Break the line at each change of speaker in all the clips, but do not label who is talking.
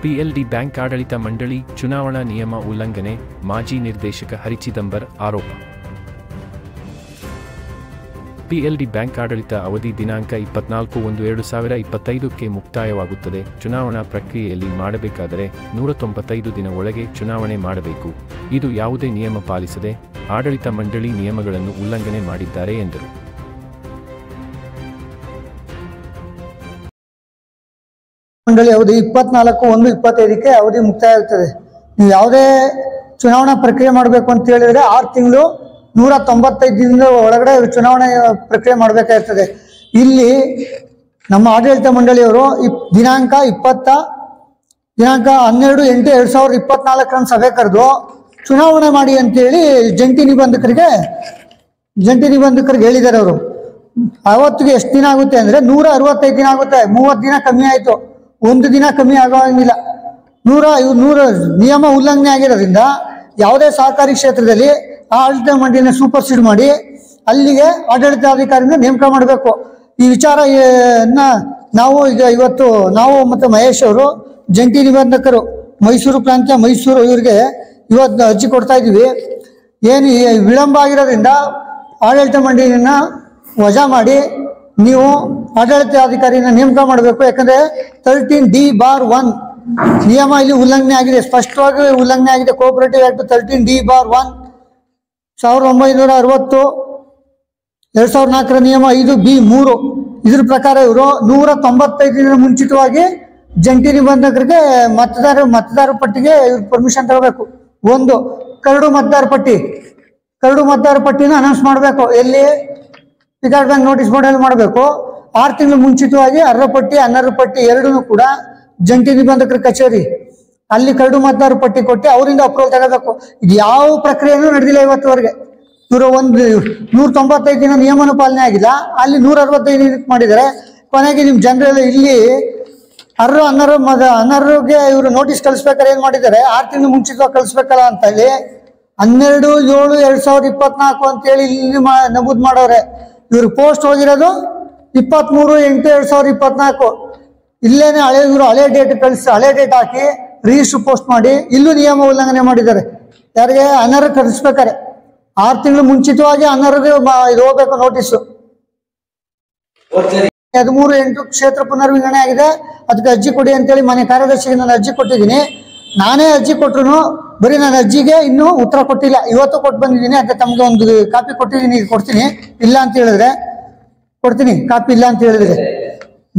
PLD bank ಆಡಳಿತ ಮಂಡಳಿ ಚುನಾವಣಾ ನಿಯಮ ಉಲ್ಲಂಘನೆ, ಮಾಜಿ ನಿರ್ದೇಶಕ ಹರಿಚಿದಂಬರ್ ಆರೋಪ. ಪಿಎಲ್ಡಿ ಬ್ಯಾಂಕ್ ಆಡಳಿತ ಅವಧಿ ದಿನಾಂಕ 24/1/2025ಕ್ಕೆ ಮುಕ್ತಾಯವಾಗುತ್ತದೆ. ಚುನಾವಣಾ ಪ್ರಕ್ರಿಯೆಯಲ್ಲಿ ಮಾಡಬೇಕಾದರೆ 195 ದಿನ ಒಳಗೆ ಚುನಾವಣೆ ಮಾಡಬೇಕು. ಇದು ಯಾವುದೇ ನಿಯಮ ಪಾಲಿಸದೆ ಆಡಳಿತ ಮಂಡಳಿ ನಿಯಮಗಳನ್ನು ಉಲ್ಲಂಘನೆ ಮಾಡಿದ್ದಾರೆ ಎಂದರು.
ಮಂಡಳಿ ಅವಧಿ 24/1/25ಕ್ಕೆ ಅವಧಿ ಮುಕ್ತಾಯ ಆಗುತ್ತದೆ. ನೀವು ಯಾವುದೇ ಚುನಾವಣಾ ಪ್ರಕ್ರಿಯೆ ಮಾಡಬೇಕು ಅಂತ ಹೇಳಿದ್ರೆ 6 ತಿಂಗಳು 195 ದಿನದ ಒಳಗಡೆ ಚುನಾವಣೆ ಪ್ರಕ್ರಿಯೆ ಮಾಡಬೇಕಾಗ್ತದೆ. ಇಲ್ಲಿ ನಮ್ಮ ಆಡಳಿತ ಮಂಡಳಿಯವರು ದಿನಾಂಕ 12/8/2024 ಸಭೆ ಕರೆದು ಚುನಾವಣೆ ಮಾಡಿ ಅಂತೇಳಿ ಜಂಟಿ ನಿಬಂಧಕರಿಗೆ ಹೇಳಿದ್ದಾರೆ. ಅವರು ಅವತ್ತಿಗೆ ಎಷ್ಟು ದಿನ ಆಗುತ್ತೆ ಅಂದರೆ 165 ದಿನ ಆಗುತ್ತೆ. 30 ದಿನ ಕಮ್ಮಿ ಆಯಿತು, 1 ದಿನ ಕಮ್ಮಿ ಆಗೋಂಗಿಲ್ಲ. 100 ನಿಯಮ ಉಲ್ಲಂಘನೆ ಆಗಿರೋದ್ರಿಂದ ಯಾವುದೇ ಸಹಕಾರಿ ಕ್ಷೇತ್ರದಲ್ಲಿ ಆಡಳಿತ ಮಂಡಳಿನ ಸೂಪರ್ಸೀಡ್ ಮಾಡಿ ಅಲ್ಲಿಗೆ ಆಡಳಿತಾಧಿಕಾರಿನ ನೇಮಕ ಮಾಡಬೇಕು. ಈ ವಿಚಾರ ನಾವು ಇವತ್ತು ಮತ್ತು ಮಹೇಶ್ ಅವರು ಜಂಟಿ ನಿಬಂಧಕರು ಮೈಸೂರು ಪ್ರಾಂತ್ಯ ಇವರಿಗೆ ಇವತ್ತು ಅರ್ಜಿ ಕೊಡ್ತಾ ಇದ್ದೀವಿ. ಏನು ವಿಳಂಬ ಆಗಿರೋದ್ರಿಂದ ಆಡಳಿತ ಮಂಡಳಿನ ವಜಾ ಮಾಡಿ ನೀವು ಆಡಳಿತಾಧಿಕಾರಿನ ನೇಮಕ ಮಾಡಬೇಕು. ಯಾಕಂದರೆ 13D(1) ನಿಯಮ ಇಲ್ಲಿ ಉಲ್ಲಂಘನೆ ಆಗಿದೆ, ಸ್ಪಷ್ಟವಾಗಿ ಉಲ್ಲಂಘನೆ ಆಗಿದೆ. ಕೋಆಪರೇಟಿವ್ ಆಕ್ಟ್ 13D(1) 1960 2004 ನಿಯಮ 5B(3) ಇದ್ರ ಪ್ರಕಾರ ಇವರು 195 ದಿನ ಮುಂಚಿತವಾಗಿ ಜಂಟಿ ನಿಬಂಧಕರಿಗೆ ಮತದಾರ ಪಟ್ಟಿಗೆ ಇವ್ರು ಪರ್ಮಿಷನ್ ತಗೋಬೇಕು. ಒಂದು ಕರಡು ಮತದಾರ ಪಟ್ಟಿನ ಅನೌನ್ಸ್ ಮಾಡಬೇಕು. ಎಲ್ಲಿ ಪಿಕಾರ್ಡ್ ಬ್ಯಾಂಕ್ ನೋಟಿಸ್ ಬೋರ್ಡಲ್ಲಿ ಮಾಡಬೇಕು. 6 ತಿಂಗಳು ಮುಂಚಿತವಾಗಿ ಅರ್ಹ ಪಟ್ಟಿ ಅನರ್ಹ ಪಟ್ಟಿ ಎರಡೂ ಕೂಡ ಜಂಟಿ ನಿಬಂಧಕರ ಕಚೇರಿ ಅಲ್ಲಿ ಕರಡು ಮತದಾರ ಪಟ್ಟಿ ಕೊಟ್ಟು ಅವರಿಂದ ಅಪ್ರೂವಲ್ ತಗೋಬೇಕು. ಇದು ಯಾವ ಪ್ರಕ್ರಿಯೆನೂ ನಡೆದಿಲ್ಲ ಇವತ್ತುವರೆಗೆ. ಇವರು 195 ದಿನ ನಿಯಮನೂ ಪಾಲನೆ ಆಗಿಲ್ಲ, ಅಲ್ಲಿ 165 ದಿನಕ್ಕೆ ಮಾಡಿದ್ದಾರೆ. ಕೊನೆಗೆ ನಿಮ್ಮ ಜನರಲ್ಲಿ ಇಲ್ಲಿ ಅನರ್ಹಗೆ ಇವರು ನೋಟಿಸ್ ಕಳಿಸ್ಬೇಕಾದ್ರೆ ಏನು ಮಾಡಿದ್ದಾರೆ, 6 ತಿಂಗಳು ಮುಂಚಿತವಾಗಿ ಕಳಿಸ್ಬೇಕಲ್ಲ ಅಂತ ಹೇಳಿ 12/7/2024 ಅಂತೇಳಿ ಇಲ್ಲಿ ನಮೂದು ಮಾಡವ್ರೆ. ಇವ್ರು ಪೋಸ್ಟ್ ಹೋಗಿರೋದು 23/8/2024. ಇಲ್ಲೇನೆ ಹಳೆ ಡೇಟ್ ಹಾಕಿ ರಿಜಿಸ್ಟರ್ ಪೋಸ್ಟ್ ಮಾಡಿ ಇಲ್ಲೂ ನಿಯಮ ಉಲ್ಲಂಘನೆ ಮಾಡಿದ್ದಾರೆ. ಯಾರಿಗೆ ಅನರ್ಹ ಕಳಿಸ್ಬೇಕಾರೆ 6 ತಿಂಗಳು ಮುಂಚಿತವಾಗಿ ಅನರ್ಹಗೆ ಇದು ಹೋಗ್ಬೇಕು ನೋಟಿಸು. 13/8 ಕ್ಷೇತ್ರ ಪುನರ್ವಿಂಗಡಣೆ ಆಗಿದೆ, ಅದಕ್ಕೆ ಅರ್ಜಿ ಕೊಡಿ ಅಂತೇಳಿ ಮನೆ ಕಾರ್ಯದರ್ಶಿಗೆ ನಾನು ಅರ್ಜಿ ಕೊಟ್ಟಿದ್ದೀನಿ. ನಾನೇ ಅರ್ಜಿ ಕೊಟ್ಟರು ಬರೀ ನನ್ನ ಅರ್ಜಿಗೆ ಇನ್ನೂ ಉತ್ತರ ಕೊಟ್ಟಿಲ್ಲ. ಇವತ್ತು ಕೊಟ್ಟು ಬಂದಿದ್ದೀನಿ. ಅದಕ್ಕೆ ತಮಗೆ ಒಂದು ಕಾಪಿ ಕೊಟ್ಟಿದ್ದೀನಿ, ಕೊಡ್ತೀನಿ. ಇಲ್ಲ ಅಂತ ಹೇಳಿದ್ರೆ ಕೊಡ್ತೀನಿ, ಕಾಪಿ ಇಲ್ಲ ಅಂತ ಹೇಳಿದ್ರೆ.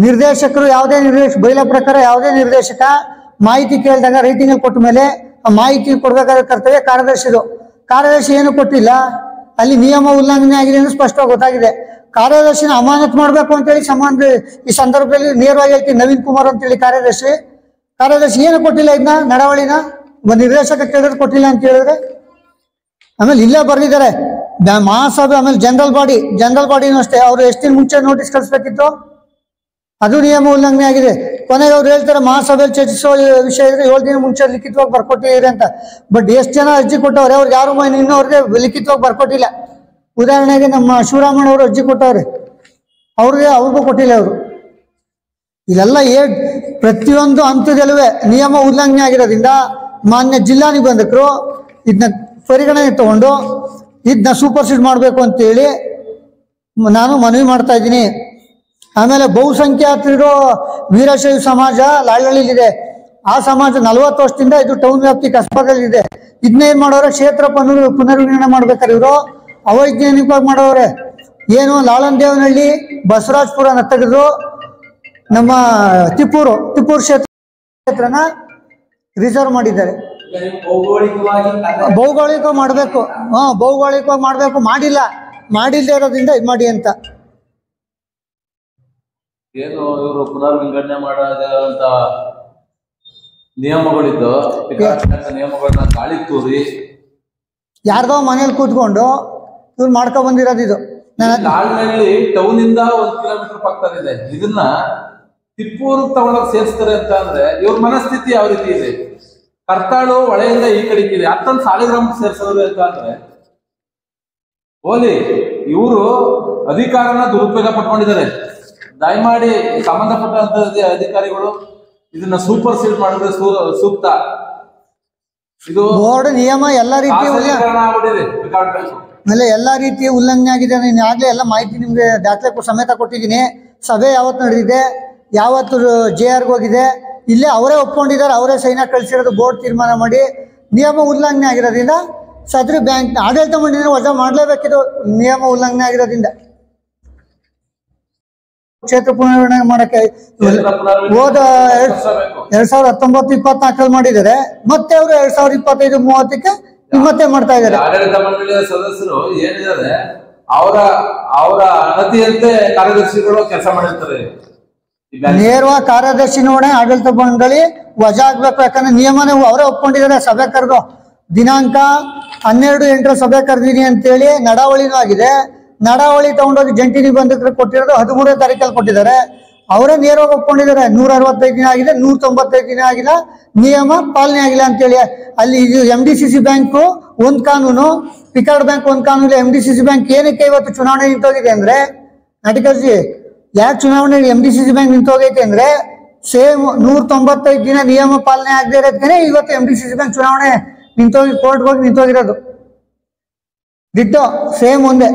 ನಿರ್ದೇಶಕರು ಬೈಲಾ ಪ್ರಕಾರ ಯಾವುದೇ ನಿರ್ದೇಶಕ ಮಾಹಿತಿ ಕೇಳಿದಾಗ ರೈಟಿಂಗಲ್ಲಿ ಕೊಟ್ಟ ಮೇಲೆ ಆ ಮಾಹಿತಿ ಕೊಡಬೇಕಾದ ಕರ್ತವ್ಯ ಕಾರ್ಯದರ್ಶಿ ಏನು ಕೊಟ್ಟಿಲ್ಲ. ಅಲ್ಲಿ ನಿಯಮ ಉಲ್ಲಂಘನೆ ಆಗಿದೆ ಎಂದು ಸ್ಪಷ್ಟವಾಗಿ ಗೊತ್ತಾಗಿದೆ. ಕಾರ್ಯದರ್ಶಿನ ಅಮಾನತ್ ಮಾಡಬೇಕು ಅಂತೇಳಿ ಈ ಸಂದರ್ಭದಲ್ಲಿ ನೇರವಾಗಿ ಹೇಳ್ತೀನಿ. ನವೀನ್ ಕುಮಾರ್ ಅಂತೇಳಿ ಕಾರ್ಯದರ್ಶಿ ಏನು ಕೊಟ್ಟಿಲ್ಲ, ಇದನ್ನ ನಡವಳಿನ ನಿರ್ದೇಶಕ ಕೇಳಿದ್ರೆ ಕೊಟ್ಟಿಲ್ಲ ಅಂತ ಹೇಳಿದ್ರೆ. ಆಮೇಲೆ ಇಲ್ಲೇ ಬರೆದಿದ್ದಾರೆ ಮಹಾಸಭೆ, ಆಮೇಲೆ ಜನರಲ್ ಬಾಡಿನೂ ಅಷ್ಟೇ. ಅವ್ರು ಎಷ್ಟು ದಿನ ಮುಂಚೆ ನೋಟಿಸ್ ಕಳಿಸ್ಬೇಕಿತ್ತು, ಅದು ನಿಯಮ ಉಲ್ಲಂಘನೆ ಆಗಿದೆ. ಕೊನೆಗೆ ಅವ್ರು ಹೇಳ್ತಾರೆ ಮಹಾಸಭೆಯಲ್ಲಿ ಚರ್ಚಿಸೋ ವಿಷಯ ಇದ್ರೆ 7 ದಿನ ಮುಂಚೆ ಲಿಖಿತವಾಗಿ ಬರ್ಕೊಟ್ಟಿದ್ದೀರಿ ಅಂತ. ಬಟ್ ಎಷ್ಟು ಜನ ಅರ್ಜಿ ಕೊಟ್ಟವ್ರೆ, ಅವ್ರಿಗೆ ಯಾರು ಇನ್ನೂವರೆಗೆ ಲಿಖಿತವಾಗಿ ಬರ್ಕೊಟ್ಟಿಲ್ಲ. ಉದಾಹರಣೆಗೆ ನಮ್ಮ ಶಿವರಾಮಣ್ಣ ಅವರು ಅರ್ಜಿ ಕೊಟ್ಟವ್ರೆ, ಅವ್ರಿಗೂ ಕೊಟ್ಟಿಲ್ಲ ಅವರು. ಇಲ್ಲೆಲ್ಲ ಪ್ರತಿಯೊಂದು ಹಂತದಲ್ಲೂ ನಿಯಮ ಉಲ್ಲಂಘನೆ ಆಗಿರೋದ್ರಿಂದ ಮಾನ್ಯ ಜಿಲ್ಲಾ ನಿಬಂಧಕರು ಇದನ್ನ ಪರಿಗಣನೆಗೆ ತಗೊಂಡು ಇದನ್ನ ಸೂಪರ್ಸೀಡ್ ಮಾಡಬೇಕು ಅಂತೇಳಿ ನಾನು ಮನವಿ ಮಾಡ್ತಾ ಇದ್ದೀನಿ. ಆಮೇಲೆ ಬಹುಸಂಖ್ಯಾತರಿರೋ ವೀರಶೈವ ಸಮಾಜ ಲಾಳಹಳ್ಳಿಲಿದೆ. ಆ ಸಮಾಜ 40 ವರ್ಷದಿಂದ ಇದು ಟೌನ್ ವ್ಯಾಪ್ತಿ ಕಸ್ಬಾದಲ್ಲಿದೆ. ಇದನ್ನೇನು ಮಾಡೋರೆ, ಕ್ಷೇತ್ರ ಪುನರ್ವಿಂಗಡಣೆ ಮಾಡ್ಬೇಕಾದ್ರೆ ಇವರು ಅವೈಜ್ಞಾನಿಕವಾಗಿ ಮಾಡೋರೆ. ಏನು ಲಾಳಂದೇವನಹಳ್ಳಿ, ಬಸವರಾಜಪುರ ತೆಗೆದು ನಮ್ಮ ತಿಪ್ಪೂರು ಕ್ಷೇತ್ರನ ರಿಸರ್ವ್ ಮಾಡಿದ್ದಾರೆ. ಭೌಗೋಳಿಕವಾಗಿ ಮಾಡಬೇಕು, ಭೌಗೋಳಿಕವಾಗಿ ಮಾಡಬೇಕು. ಮಾಡಿಲ್ಲದೆ ಇರೋದ್ರಿಂದ ಇದು ಮಾಡಿ ಅಂತ.
ಏನು ಇವರು ಪುನರ್ವಿಂಗಡಣೆ ಮಾಡೋದಂತ ನಿಯಮಗಳಿದ್ದು ನಿಯಮಗಳನ್ನ ಗಾಳಿ ತೂರಿ
ಯಾರ್ದೋ ಮನೇಲಿ ಕೂತ್ಕೊಂಡು ಇವ್ರು ಮಾಡ್ಕೊಂಡ್ ಬಂದಿರೋದು. ಇದು
ಲಾಲ್ನಹಳ್ಳಿ ಟೌನ್ ಇಂದ 1 ಕಿಲೋಮೀಟರ್ ಪಕ್ಕದಲ್ಲಿದೆ. ಇದನ್ನ ತಿಪ್ಪೂರು ತಗೊಂಡೋಗಿ ಸೇರಿಸ್ತಾರೆ ಅಂತ ಅಂದ್ರೆ ಇವ್ರ ಮನಸ್ಥಿತಿ ಯಾವ ರೀತಿ ಇದೆ? ಕರ್ತಾಳು ಹೊಳೆಯಿಂದ ಈ ಕಡೆಗೆ ಇದೆ, ಅತ್ತೊಂದು ಸಾಲಿಗ್ರಾಮ ಸೇರಿಸೋದು ಅಂತ ಅಂದ್ರೆ ಹೋಲಿ ಇವರು ಅಧಿಕಾರನ ದುರುಪಯೋಗ ಪಟ್ಕೊಂಡಿದ್ದಾರೆ. ದಯಮಾಡಿ ಸಂಬಂಧಪಟ್ಟಂತ ಅಧಿಕಾರಿಗಳು ಇದನ್ನ ಸೂಪರ್ ಸೀಡ್ ಮಾಡಿದ್ರೆ ಸೂಕ್ತ. ಇದು
ಬೋರ್ಡ್ ನಿಯಮ ಎಲ್ಲ ರೀತಿಯ
ಖಾಸಗೀಕರಣ ಆಗ್ಬಿಟ್ಟಿದೆ ರೆಕಾರ್ಡ್ ಬ್ಯಾಂಕ್.
ಆಮೇಲೆ ಎಲ್ಲಾ ರೀತಿಯ ಉಲ್ಲಂಘನೆ ಆಗಿದೆ. ನಾನು ಆಗ್ಲೇ ಎಲ್ಲ ಮಾಹಿತಿ ನಿಮ್ಗೆ ದಾಖಲೆ ಸಮೇತ ಕೊಟ್ಟಿದ್ದೀನಿ. ಸಭೆ ಯಾವತ್ತು ನಡೆದಿದೆ, ಯಾವತ್ತು JR ಹೋಗಿದೆ, ಇಲ್ಲೇ ಅವರೇ ಒಪ್ಕೊಂಡಿದ್ದಾರೆ, ಅವರೇ ಸೈನ್ ಕಳಿಸಿರೋದು. ಬೋರ್ಡ್ ತೀರ್ಮಾನ ಮಾಡಿ ನಿಯಮ ಉಲ್ಲಂಘನೆ ಆಗಿರೋದ್ರಿಂದ ಸದರಿ ಬ್ಯಾಂಕ್ ಆಡಳಿತ ಮಂಡಳಿ ವಜಾ ಮಾಡಲೇಬೇಕಿದು ನಿಯಮ ಉಲ್ಲಂಘನೆ ಆಗಿರೋದ್ರಿಂದ. ಕ್ಷೇತ್ರ ಪುನರ್ವಿಂಗಡಣೆ ಮಾಡಕ್ಕೆ ಹೋದ 2019-24 ಮಾಡಿದ್ದಾರೆ. ಮತ್ತೆ ಅವರು 2025-30 ಮತ್ತೆ ಮಾಡ್ತಾ ಇದ್ದಾರೆ.
ಆಡಳಿತ ಮಂಡಳಿಯ ಸದಸ್ಯರು ಏನಿದ್ದಾರೆ ಅವರ ಅಣತಿಯಂತೆ ಕಾರ್ಯದರ್ಶಿಗಳು ಕೆಲಸ ಮಾಡಿರ್ತಾರೆ.
ನೇರವಾಗಿ ಕಾರ್ಯದರ್ಶಿ ನೋಡೇ ಆಡಳಿತ ಮಂಡಳಿ ವಜಾ ಆಗ್ಬೇಕು. ಯಾಕಂದ್ರೆ ನಿಯಮನೇ ಅವರೇ ಒಪ್ಕೊಂಡಿದ್ದಾರೆ. ಸಭೆ ಕರೆದು ದಿನಾಂಕ 12/8 ಸಭೆ ಕರೆದಿನಿ ಅಂತೇಳಿ ನಡಾವಳಿನೂ ಆಗಿದೆ. ನಡಾವಳಿ ತಗೊಂಡೋಗಿ ಜಂಟಿ ನಿಬಂಧಕರು ಕೊಟ್ಟಿರೋದು 13ನೇ ತಾರೀಕಲ್ಲಿ ಕೊಟ್ಟಿದ್ದಾರೆ. ಅವರೇ ನೇರವಾಗಿ ಒಪ್ಕೊಂಡಿದ್ದಾರೆ. 165 ದಿನ ಆಗಿದೆ, 195 ದಿನ ಆಗಿಲ್ಲ, ನಿಯಮ ಪಾಲನೆ ಆಗಿಲ್ಲ ಅಂತೇಳಿ. ಅಲ್ಲಿ ಇದು MDCC ಬ್ಯಾಂಕು ಒಂದು ಕಾನೂನು, ಪಿಕಾರ್ಡ್ ಬ್ಯಾಂಕ್ ಒಂದು ಕಾನೂನು. MDCC ಬ್ಯಾಂಕ್ ಏನಕ್ಕೆ ಇವತ್ತು ಚುನಾವಣೆ ನಿಂತೋಗಿದೆ ಅಂದ್ರೆ, ನಾಟಿಕರ್ಜಿ ಯಾಕೆ ಚುನಾವಣೆ MDCC ಬ್ಯಾಂಕ್ ನಿಂತೋಗೈತೆ ಅಂದ್ರೆ ಸೇಮ್ 195 ದಿನ ನಿಯಮ ಪಾಲನೆ ಆಗದೆ ಇರೋದಕ್ಕೆ ಇವತ್ತು MDCC ಬ್ಯಾಂಕ್ ಚುನಾವಣೆ ನಿಂತೋಗಿ ಕೋರ್ಟ್ಗೆ ಹೋಗಿ ನಿಂತೋಗಿರೋದು. ದಿಟ್ಟು ಸೇಮ್ ಒಂದೇ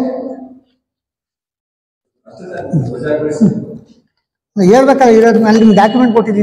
ಹೇಳ್ಬೇಕಲ್ಲ ಇರೋದು. ಅಲ್ಲಿ ನಿಮ್ಗೆ ಡಾಕ್ಯುಮೆಂಟ್ ಕೊಟ್ಟಿದ್ದೀನಿ.